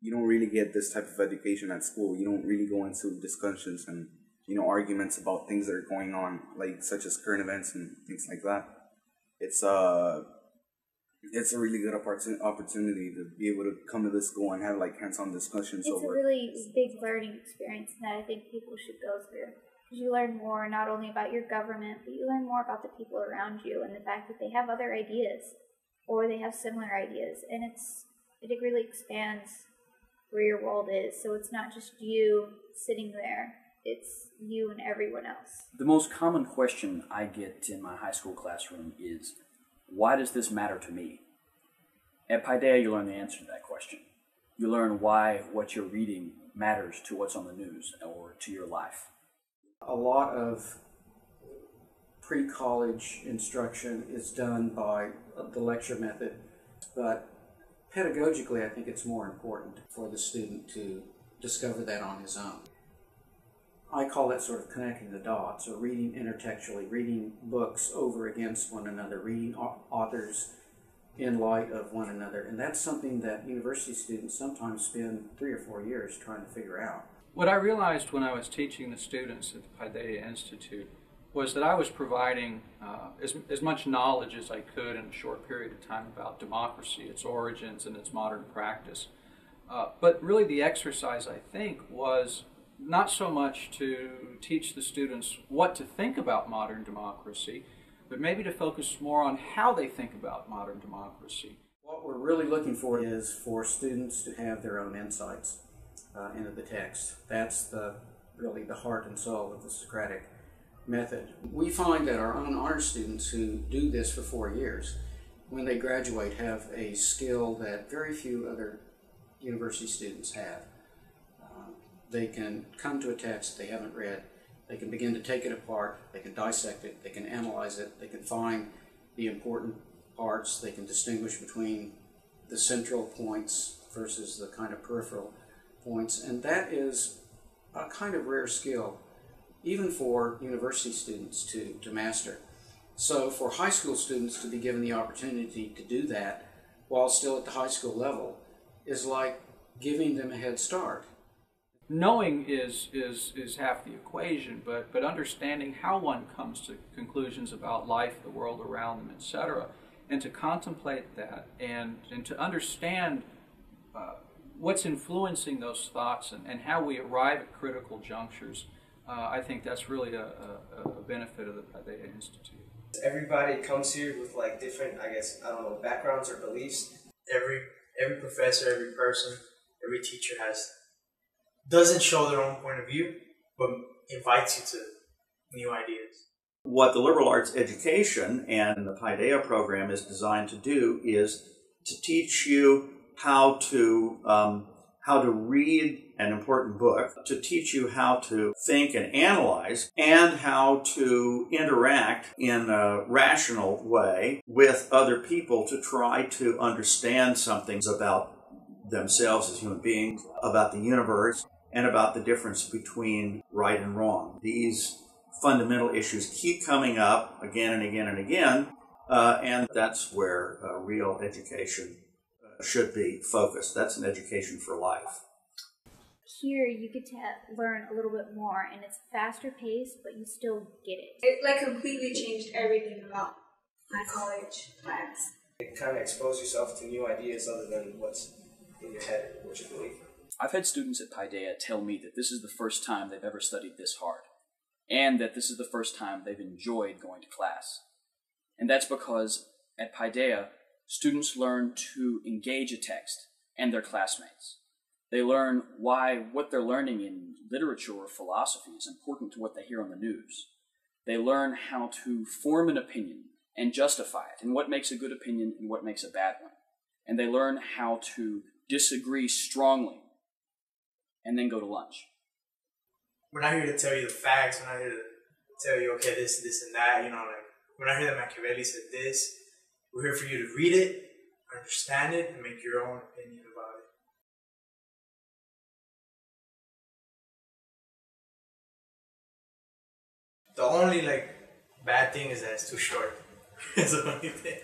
You don't really get this type of education at school. You don't really go into discussions and, arguments about things that are going on, like such as current events and things like that. It's a really good opportunity to be able to come to this school and have like hands-on discussions. It's a really big learning experience that I think people should go through. Because you learn more not only about your government, but you learn more about the people around you and the fact that they have other ideas or they have similar ideas. And it really expands where your world is. So it's not just you sitting there. It's you and everyone else. The most common question I get in my high school classroom is, why does this matter to me? At Paideia, you learn the answer to that question. You learn why what you're reading matters to what's on the news or to your life. A lot of pre-college instruction is done by the lecture method, but pedagogically I think it's more important for the student to discover that on his own. I call that sort of connecting the dots, or reading intertextually, reading books over against one another, reading authors in light of one another. And that's something that university students sometimes spend 3 or 4 years trying to figure out. What I realized when I was teaching the students at the Paideia Institute was that I was providing as much knowledge as I could in a short period of time about democracy, its origins, and its modern practice. But really the exercise, I think, was not so much to teach the students what to think about modern democracy, but maybe to focus more on how they think about modern democracy. What we're really looking for is for students to have their own insights into the text. That's really the heart and soul of the Socratic method. We find that our own honors students who do this for 4 years, when they graduate, have a skill that very few other university students have. They can come to a text they haven't read, they can begin to take it apart, they can dissect it, they can analyze it, they can find the important parts, they can distinguish between the central points versus the kind of peripheral points, and that is a kind of rare skill, even for university students to master. So for high school students to be given the opportunity to do that while still at the high school level is like giving them a head start. Knowing is half the equation, but understanding how one comes to conclusions about life, the world around them, etc., and to contemplate that and to understand what's influencing those thoughts and how we arrive at critical junctures, I think that's really a benefit of the Paideia Institute. Everybody comes here with like different, backgrounds or beliefs. Every professor, every person, every teacher doesn't show their own point of view, but invites you to new ideas. What the liberal arts education and the Paideia program is designed to do is to teach you how to read an important book, to teach you how to think and analyze, and how to interact in a rational way with other people to try to understand something about themselves as human beings, about the universe, and about the difference between right and wrong. These fundamental issues keep coming up again and again and again, and that's where real education should be focused. That's an education for life. Here you get to learn a little bit more, and it's faster paced, but you still get it. It completely changed everything about my college plans. It kind of expose yourself to new ideas other than what's in your head, what you believe. I've had students at Paideia tell me that this is the first time they've ever studied this hard, and that this is the first time they've enjoyed going to class. And that's because at Paideia, students learn to engage a text and their classmates. They learn why what they're learning in literature or philosophy is important to what they hear on the news. They learn how to form an opinion and justify it, and what makes a good opinion and what makes a bad one. And they learn how to disagree strongly and then go to lunch. We're not here to tell you the facts. We're not here to tell you, okay, this, and that. We're not here that Machiavelli said this. We're here for you to read it, understand it, and make your own opinion about it. The only bad thing is that it's too short. That's the only thing.